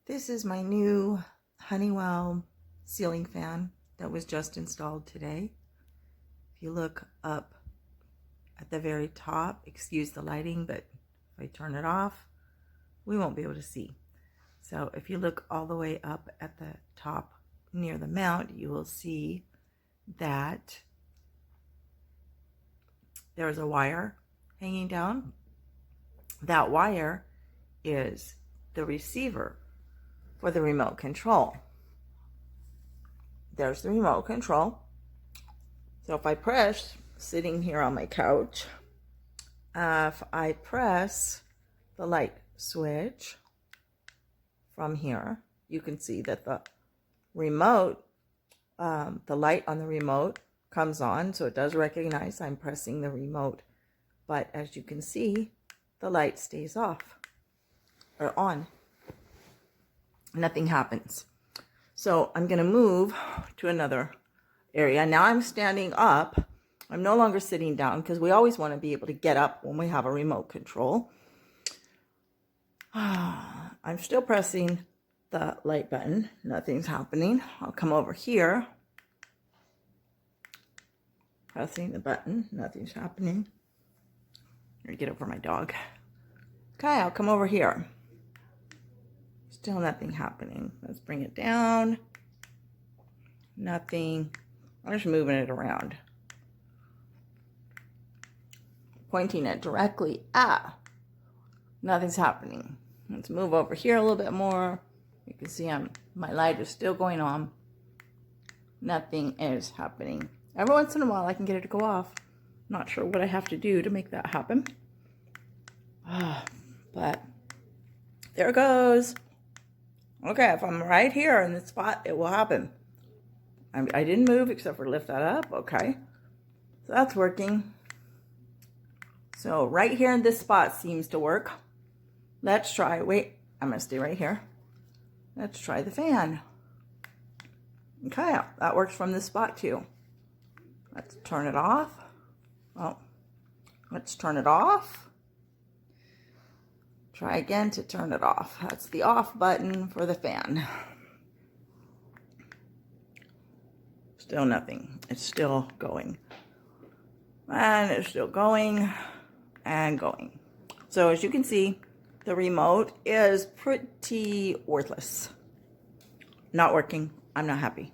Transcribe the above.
This is my new Honeywell ceiling fan that was just installed today. If you look up at the very top, excuse the lighting, but if I turn it off, we won't be able to see. So if you look all the way up at the top near the mount, you will see that there's a wire hanging down. That wire is the receiver for the remote control. There's the remote control. So if I press, sitting here on my couch, if I press the light switch from here, you can see that the remote, the light on the remote comes on, so it does recognize I'm pressing the remote. But as you can see, the light stays off or on. Nothing happens. So I'm going to move to another area. Now I'm standing up. I'm no longer sitting down because we always want to be able to get up when we have a remote control. I'm still pressing the light button. Nothing's happening. I'll come over here. Pressing the button. Nothing's happening. I'm going to get over my dog. Okay, I'll come over here. Still nothing happening. Let's bring it down. Nothing. I'm just moving it around. Pointing it directly at. Nothing's happening. Let's move over here a little bit more. You can see my light is still going on. Nothing is happening. Every once in a while I can get it to go off. Not sure what I have to do to make that happen. But there it goes. Okay, if I'm right here in this spot, it will happen. I didn't move except for lift that up. Okay, so that's working. So right here in this spot seems to work. Let's try, wait, I'm gonna stay right here. Let's try the fan. Okay, that works from this spot too. Let's turn it off. Well, let's turn it off. Try again to turn it off. That's the off button for the fan. Still nothing. It's still going. And it's still going and going. So as you can see, the remote is pretty worthless. Not working. I'm not happy.